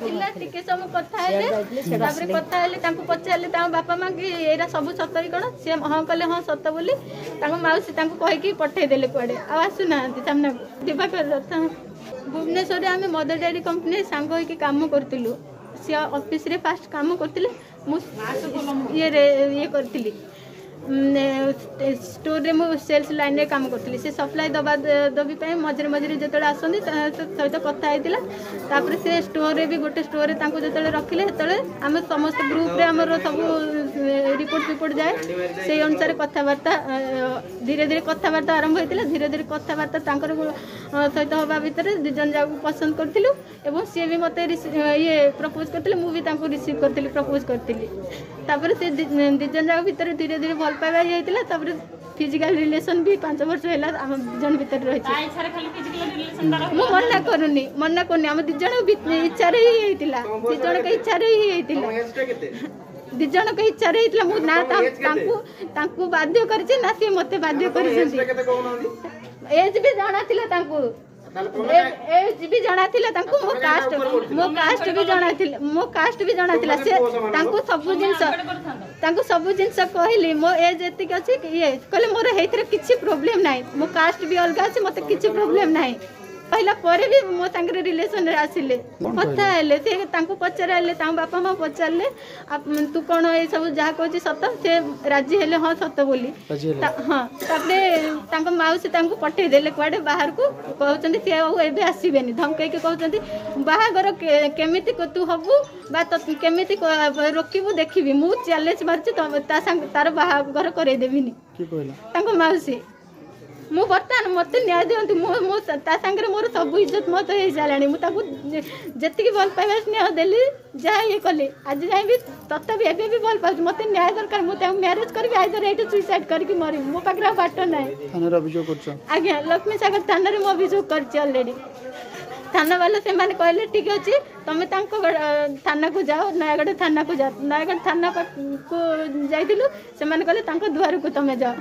थिला टिके सब कथा हेले तापर कथा हेले तांको पचारले ता बापा मां कि एरा सब सतरी कोन से हां कहले हां सत बोली तांको माउसी तांको कहि कि पठै देले कुआडे आ आसु ना सामना दिवाकर रथ भुवनेश्वर रे आमे मदर डेयरी कंपनी सांग होई कि काम करतिलु से ऑफिस रे फास्ट काम करतिले मु ये करतिली स्टोर रे मु सेल्स लाइन रे काम करतिली से सप्लाई दबा दबी पे मझरे मझरे जतले आसंदी सहित कथा आइतिला तापर से स्टोर रे भी गोटे स्टोर रे तांको जतले रखिले तले हम समस्त ग्रुप रे हमर सब रिपोर्ट जाए से अनुसार कथावार्ता धीरे धीरे कथावार्ता आरंभ होइतिला धीरे धीरे कथावार्ता तांकर सहित होबा भितर दुजन जाक पसंद करथिलु एवं से भी मते ये प्रपोज करथिले मु भी तांको रिसीव करथिली प्रपोज करथिली तापर से दुजन जाक भितर धीरे धीरे भल पाइबा जाइतिला तापर फिजिकल रिलेशन भी 5 वर्ष हैला हम दुजन भितर रहि छै इच्छा रे खाली फिजिकल रिलेशन दारा मन्ना करनी हम दुजन इच्छा रे ही हैतिला दुजन के इच्छा रे ही हैतिला दुजन के इच्छा रे हैतिला मु ना तांको बाध्य करछि ना से मते बाध्य करछि एज भी जाना थिला तांको एज भी जाना थिला तांको मो कास्ट भी जाना थिला से तांको सब जिंस कहली मो एज एतिक अछि ये कहले मोर हेथरे किछि प्रॉब्लम नाही मो कास्ट भी अलगा अछि मते किछि प्रॉब्लम नाही पहिला परे भी मो संगे रिलेशन रे आसिले कथा हेले से तांको पचराले ता बापा मां पचरले तू कोन ए सब जहा कहछि सत से राजी हेले हां सत बोली हां तापरे तांको माउसी तांको पठै देले कुआडे बाहर को कहउचंदी से एबे आसीबेनी धमकै के कहउचंदी बाहागर केमिति को तू हबु बा केमिति रोकिबु देखिबी मु चैलेंज मारछि ता संग तार बाहागर करे देबिनी की कहला तांको माउसी मु बर्तमान मत न्याय दियंतु मु ता संगे मोर सब इज्जत मत हो जालानी मु ताकू जति भल पाइबा स्नेह देली जा ये कले आज जाय भी तत्ता भी एबे भी भल पाउ मत न्याय दरकार मु ता मैरिज करबी आइदर एटू सुसाइड करके मरि मो पाकरा बाट नाही थाना रे अभियोग करछ आज्ञा लक्ष्मी सागर थाना रे मो अभियोग करछ ऑलरेडी थाना वाला से माने कहले ठीक अछि तमे तांको थाना को जाओ नयागढ़ थाना को जा नयागढ़ थाना को जाइदिलु से माने कहले तांको द्वार को तमे जाओ।